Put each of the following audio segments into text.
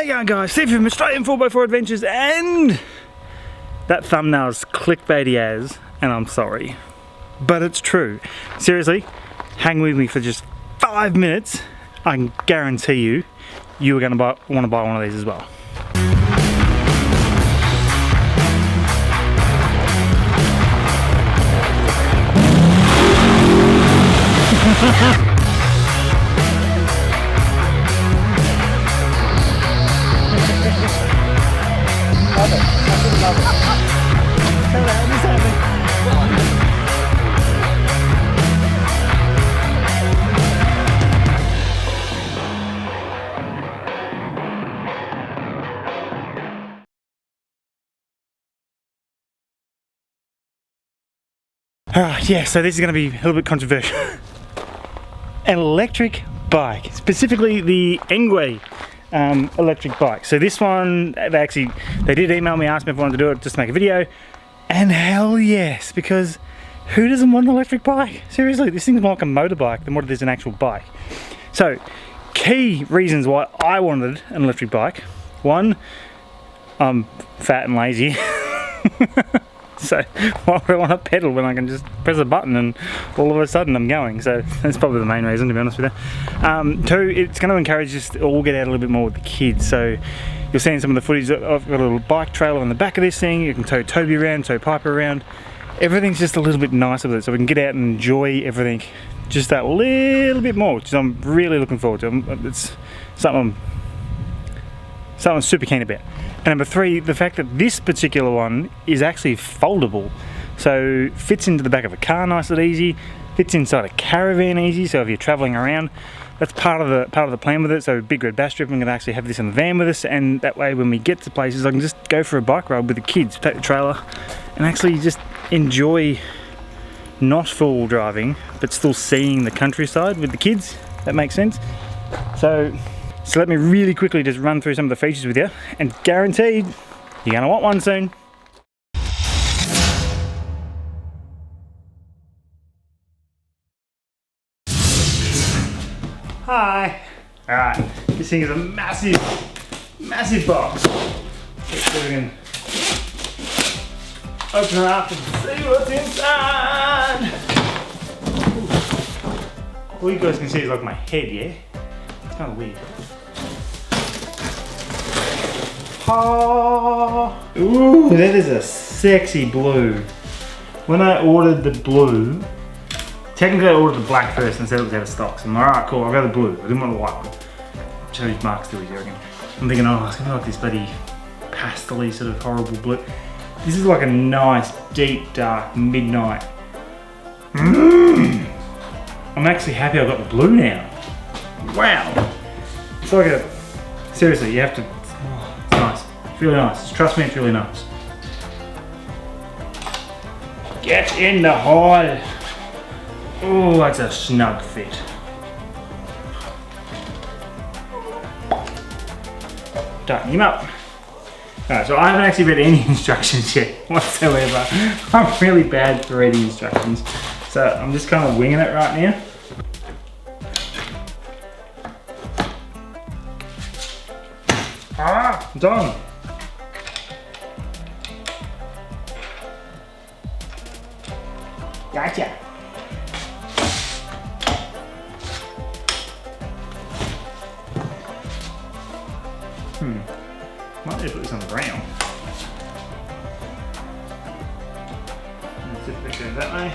you going, guys? Steve from Australian 4x4 Adventures, and that thumbnail's clickbaity as, and I'm sorry, but it's true. Seriously, hang with me for just 5 minutes. I can guarantee you, you are going to want to buy one of these as well. Love it. I love it. Yeah, so this is going to be a little bit controversial. An electric bike, specifically the Engwe electric bike. So this one, they did email me, asked me if I wanted to do it, just to make a video, and hell yes, because who doesn't want an electric bike? Seriously, this thing's more like a motorbike than what it is an actual bike. So, key reasons why I wanted an electric bike. One, I'm fat and lazy. So why would I want to pedal when I can just press a button and all of a sudden I'm going? So that's probably the main reason, to be honest with you. Two, it's going to encourage us to all get out a little bit more with the kids. So you'll see in some of the footage that I've got a little bike trailer on the back of this thing. You can tow Toby around, tow Piper around. Everything's just a little bit nicer with it, so we can get out and enjoy everything just that little bit more, which I'm really looking forward to. It's something I'm super keen about. And number three, the fact that this particular one is actually foldable. So fits into the back of a car nice and easy, fits inside a caravan easy, so if you're traveling around, that's part of the plan with it. So big red bass trip, I'm gonna actually have this in the van with us, and that way when we get to places I can just go for a bike ride with the kids, take the trailer, and actually just enjoy not four-wheel driving, but still seeing the countryside with the kids. That makes sense. So let me really quickly just run through some of the features with you, and guaranteed you're gonna want one soon. Hi. All right, this thing is a massive box. Let's see if we can open it up and see what's inside. All you guys can see is like my head, yeah? It's kind of weird. Oh, ooh, that is a sexy blue. When I ordered the blue, technically I ordered the black first and said it was out of stock. So I'm like, alright, cool, I'll go the blue. I didn't want the white one. Show these marks to you, again. I'm thinking, oh, it's gonna be like this bloody pastel-y sort of horrible blue. This is like a nice, deep, dark, midnight. I'm actually happy I got the blue now. Wow. It's like a, seriously, you have to, oh, it's nice. It's really nice. Trust me, it's really nice. Get in the hole. Oh, that's a snug fit. Tighten him up. Alright, so I haven't actually read any instructions yet whatsoever. I'm really bad for reading instructions. So I'm just kind of winging it right now. Ah, it's on. Gotcha. Might need to put this on the ground. Let's see if it goes that way.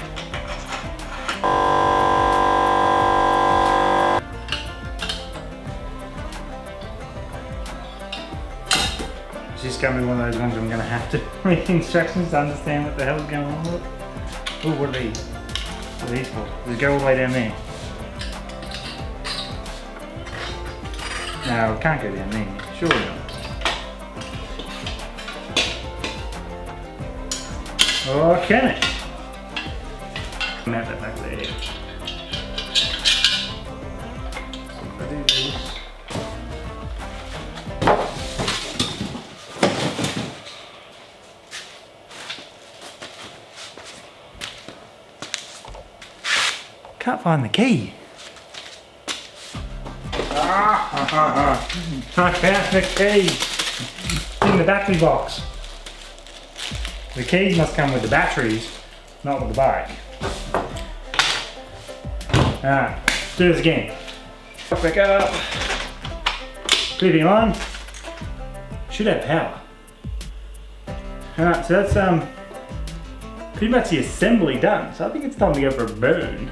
It's just going to be one of those ones I'm going to have to read instructions to understand what the hell's going on with it. Oh, what are these? What are these for? Does it go all the way down there? No, it can't go down there. Surely not. Or can it? Mount that back there. I do this. Can't find the key. Ah. I found the key in the battery box. The keys must come with the batteries, not with the bike. Alright, let's do this again. Back up. Clipping on. Should have power. Alright, so that's pretty much the assembly done. So I think it's time to go for a burn.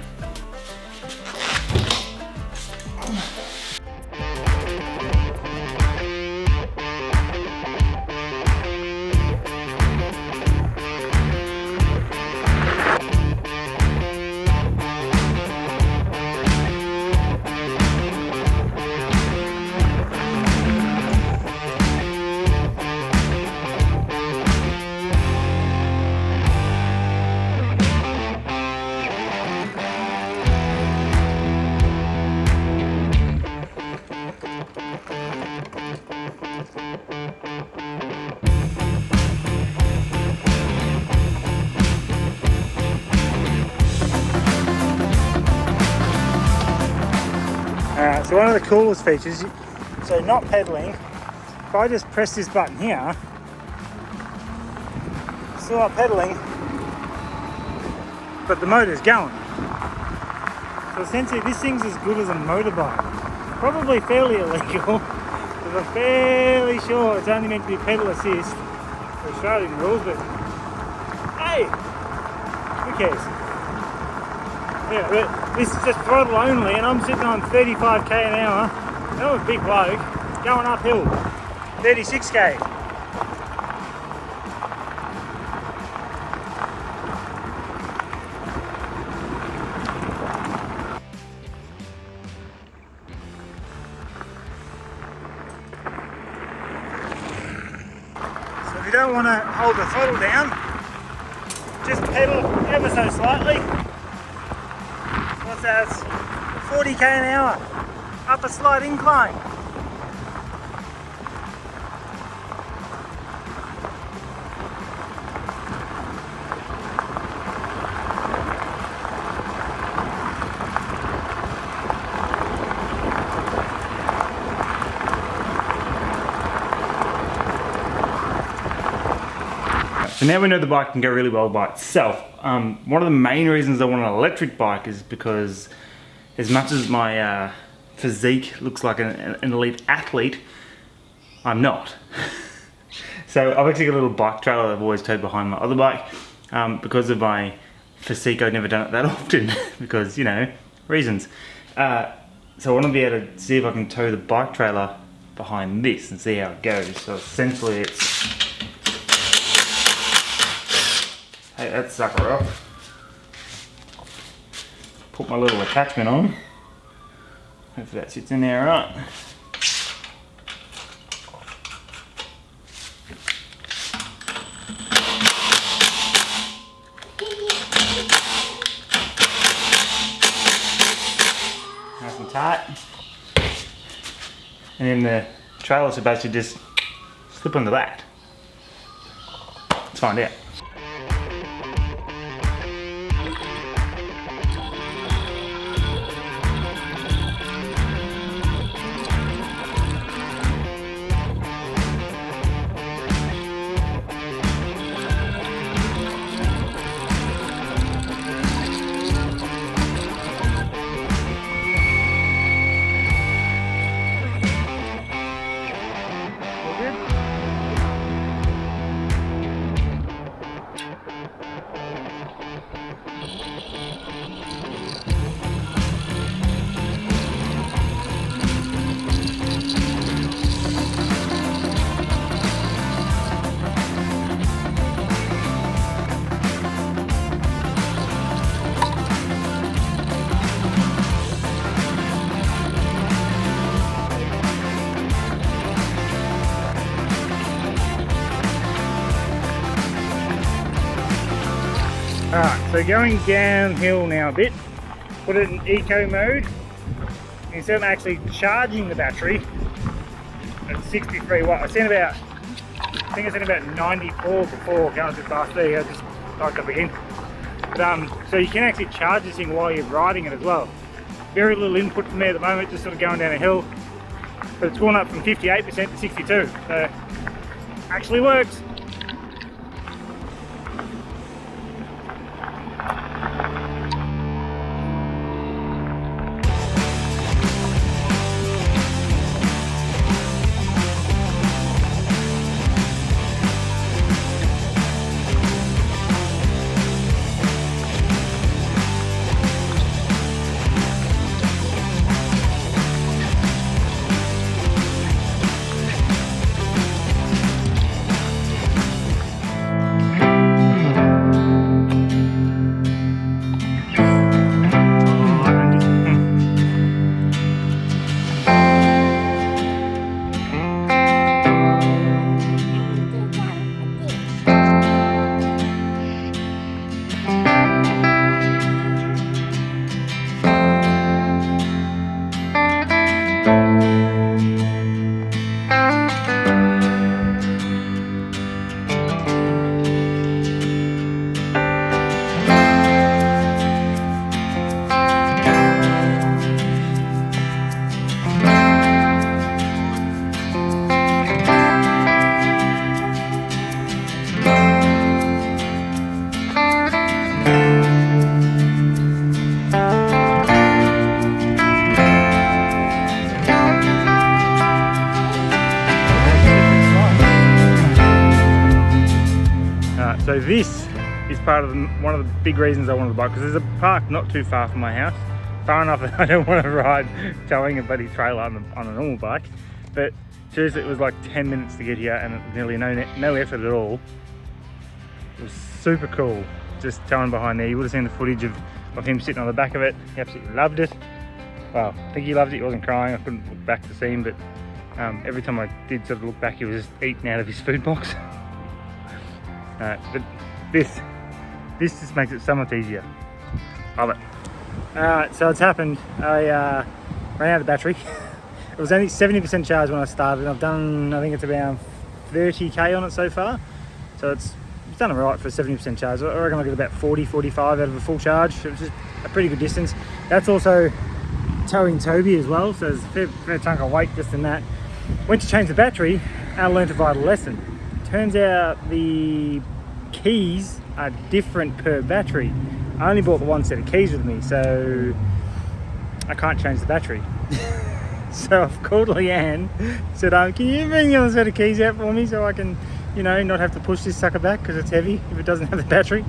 So one of the coolest features, so not pedaling, if I just press this button here, still not pedaling, but the motor's going. So essentially this thing's as good as a motorbike. Probably fairly illegal, because I'm fairly sure it's only meant to be pedal assist for Australian rules, but hey, who cares? Yeah, but this is just throttle only, and I'm sitting on 35k an hour. I'm a big bloke, going uphill, 36k. So if you don't want to hold the throttle down, just pedal ever so slightly. That's 40k an hour up a slight incline. So now we know the bike can go really well by itself. One of the main reasons I want an electric bike is because as much as my physique looks like an elite athlete, I'm not. So I've actually got a little bike trailer that I've always towed behind my other bike. Because of my physique, I've never done it that often because, you know, reasons. So I want to be able to see if I can tow the bike trailer behind this and see how it goes. So essentially it's... Take that sucker off. Put my little attachment on. Hopefully that sits in there right. Nice and tight. And then the trailer's supposed to just slip onto that. Let's find out. Alright, so going downhill now a bit, put it in eco mode. Instead of actually charging the battery at 63 watts, I think it's in about 94 before, going a bit fast there, I just backed up again. But, so you can actually charge this thing while you're riding it as well. Very little input from there at the moment, just sort of going down a hill. but it's gone up from 58% to 62, so actually works. So this is part of one of the big reasons I wanted to buy, because there's a park not too far from my house, far enough that I don't want to ride towing a bloody trailer on a normal bike. But seriously, it was like 10 minutes to get here, and it was nearly no effort at all. It was super cool, just towing behind there. You would have seen the footage of him sitting on the back of it. He absolutely loved it. Well, I think he loved it. He wasn't crying. I couldn't look back to see him, but every time I did sort of look back, he was just eating out of his food box. But this just makes it so much easier. Love it. Alright, so it's happened. I ran out of battery. It was only 70% charged when I started. I've done, I think it's around 30k on it so far. So it's done alright for a 70% charge. I reckon I'll get about 40, 45 out of a full charge. It's just a pretty good distance. That's also towing Toby as well, so there's a fair chunk of weight just in that. Went to change the battery and I learned a vital lesson. Turns out the keys are different per battery. I only bought the one set of keys with me, so I can't change the battery. So I've called Leanne, said, can you bring the other set of keys out for me so I can, you know, not have to push this sucker back because it's heavy if it doesn't have the battery.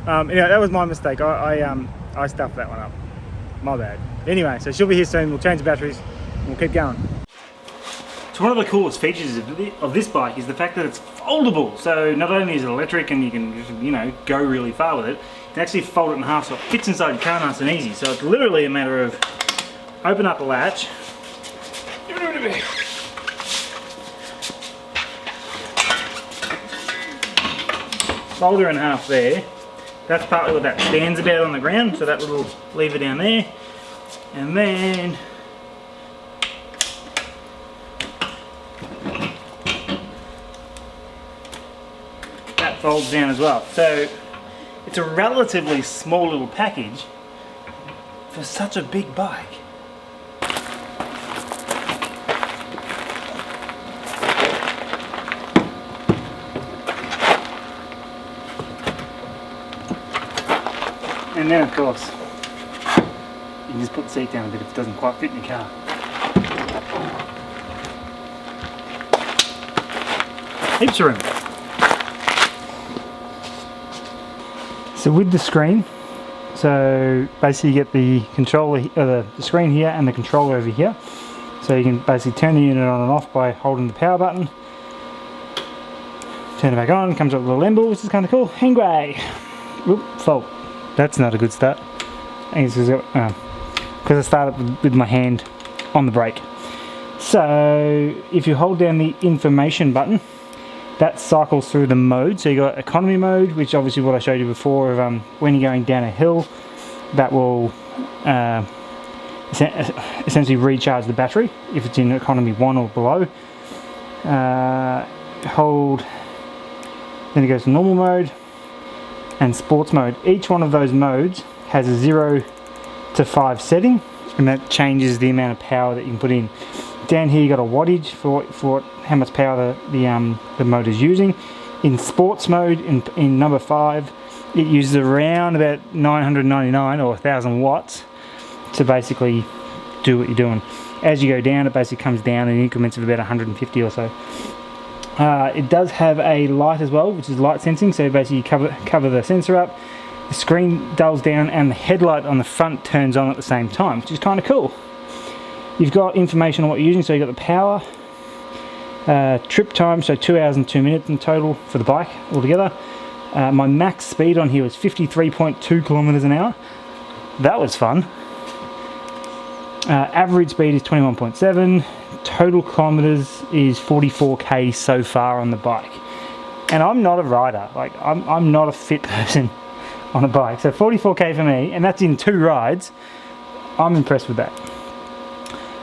Anyway, that was my mistake. I stuffed that one up. My bad. Anyway, so she'll be here soon. We'll change the batteries and we'll keep going. So one of the coolest features of this bike is the fact that it's foldable. So not only is it electric and you can just, you know, go really far with it, you can actually fold it in half so it fits inside your car nice and easy. So it's literally a matter of open up the latch, fold her in half there. That's partly what that stands about on the ground, so that little lever down there. And then that folds down as well. So it's a relatively small little package for such a big bike. And then of course, you can just put the seat down a bit if it doesn't quite fit in your car. Heaps of room. So with the screen, so basically you get the controller, the screen here and the controller over here. So you can basically turn the unit on and off by holding the power button. Turn it back on, comes up with a little emblem, which is kind of cool. Engwe! Oop, fault. That's not a good start. I think it's because I started with my hand on the brake. So if you hold down the information button, that cycles through the mode. So you got economy mode, which obviously what I showed you before of when you're going down a hill, that will essentially recharge the battery if it's in economy 1 or below. Hold, then it goes to normal mode and sports mode. Each one of those modes has a 0 to 5 setting, and that changes the amount of power that you can put in. Down here you got a wattage for how much power the motor's using. In sports mode, in number 5, it uses around about 999 or 1000 watts to basically do what you're doing. As you go down, it basically comes down in increments of about 150 or so. It does have a light as well, which is light sensing, so basically you cover the sensor up, the screen dulls down, and the headlight on the front turns on at the same time, which is kind of cool. You've got information on what you're using, so you've got the power, trip time, so 2 hours and 2 minutes in total for the bike altogether. My max speed on here was 53.2 kilometers an hour. That was fun. Average speed is 21.7. Total kilometers is 44k so far on the bike. And I'm not a rider, like I'm not a fit person on a bike. So 44k for me, and that's in 2 rides. I'm impressed with that.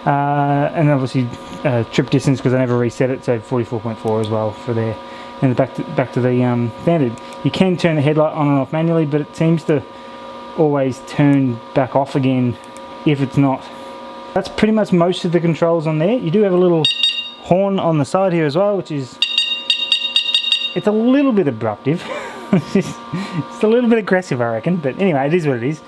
And obviously trip distance, because I never reset it, so 44.4 as well for there. And back to the standard. You can turn the headlight on and off manually, but it seems to always turn back off again if it's not. That's pretty much most of the controls on there. You do have a little horn on the side here as well, which is, it's a little bit abruptive. It's a little bit aggressive, I reckon, but anyway, it is what it is.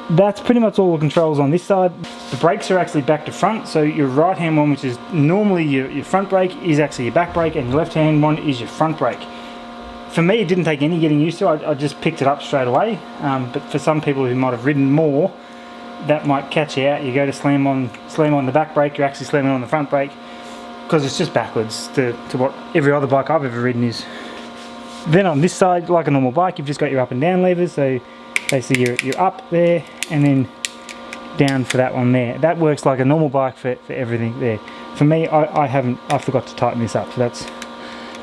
That's pretty much all the controls on this side. The brakes are actually back to front, so your right hand one, which is normally your front brake, is actually your back brake, and your left hand one is your front brake. For me, it didn't take any getting used to. I just picked it up straight away, but for some people who might have ridden more, that might catch you out. You go to slam on the back brake, you're actually slamming on the front brake, because it's just backwards to what every other bike I've ever ridden is. Then on this side, like a normal bike, you've just got your up and down levers, so basically you're up there and then down for that one there. That works like a normal bike for everything there. For me, I forgot to tighten this up, so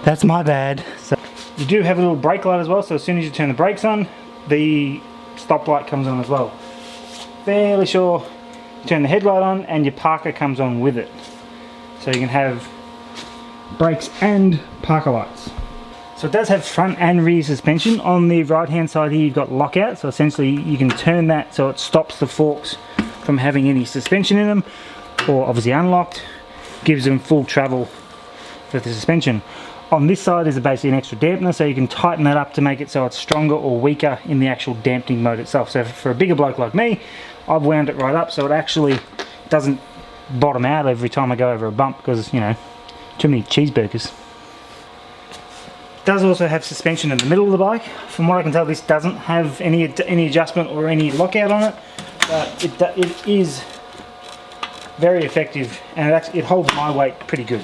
that's my bad. So you do have a little brake light as well, so as soon as you turn the brakes on, the stop light comes on as well. Fairly sure you turn the headlight on and your parker comes on with it. So you can have brakes and parker lights. So it does have front and rear suspension. On the right hand side here you've got lockout, so essentially you can turn that so it stops the forks from having any suspension in them, or obviously unlocked, gives them full travel for the suspension. On this side is basically an extra dampener, so you can tighten that up to make it so it's stronger or weaker in the actual damping mode itself. So for a bigger bloke like me, I've wound it right up so it actually doesn't bottom out every time I go over a bump, because, you know, too many cheeseburgers. It does also have suspension in the middle of the bike. From what I can tell, this doesn't have any adjustment or any lockout on it, but it is very effective, and it holds my weight pretty good.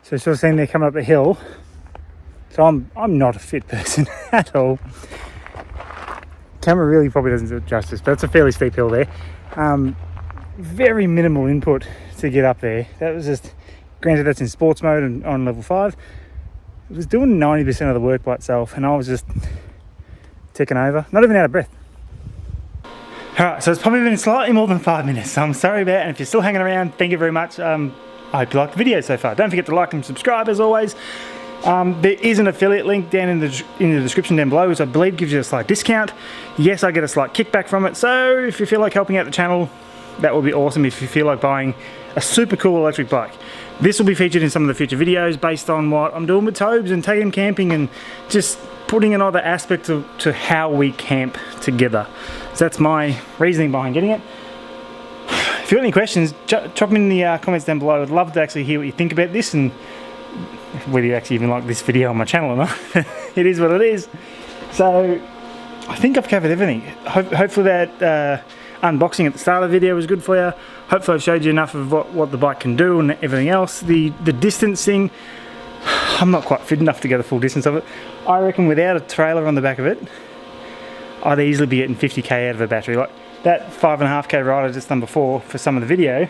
So sort of seeing there coming up a hill. So I'm not a fit person at all. Camera really probably doesn't do it justice, but it's a fairly steep hill there. Very minimal input to get up there. That was just, granted that's in sports mode and on level 5. It was doing 90% of the work by itself, and I was just ticking over, not even out of breath. Alright, so it's probably been slightly more than 5 minutes, so I'm sorry about it, and if you're still hanging around, thank you very much. I hope you liked the video so far. Don't forget to like and subscribe as always. There is an affiliate link down in the description down below, which I believe gives you a slight discount. Yes, I get a slight kickback from it, so if you feel like helping out the channel, that would be awesome. If you feel like buying a super cool electric bike, this will be featured in some of the future videos based on what I'm doing with Tobes and taking them camping, and just putting another aspect to how we camp together. So that's my reasoning behind getting it. If you've got any questions, drop them in the comments down below. I'd love to actually hear what you think about this, and whether you actually even like this video on my channel or not. It is what it is. So I think I've covered everything. Hopefully that unboxing at the start of the video was good for you. Hopefully I've showed you enough of what the bike can do and everything else. The distancing, I'm not quite fit enough to get the full distance of it. I reckon without a trailer on the back of it, I'd easily be getting 50k out of a battery. Like that 5.5k ride I just done before for some of the video,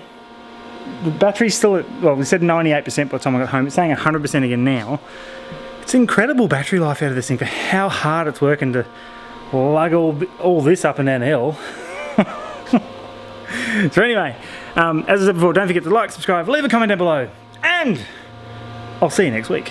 the battery's still at, well, we said 98% by the time I got home. It's saying 100% again now. It's incredible battery life out of this thing for how hard it's working to lug all this up and down the hill. So anyway, as I said before, don't forget to like, subscribe, leave a comment down below, and I'll see you next week.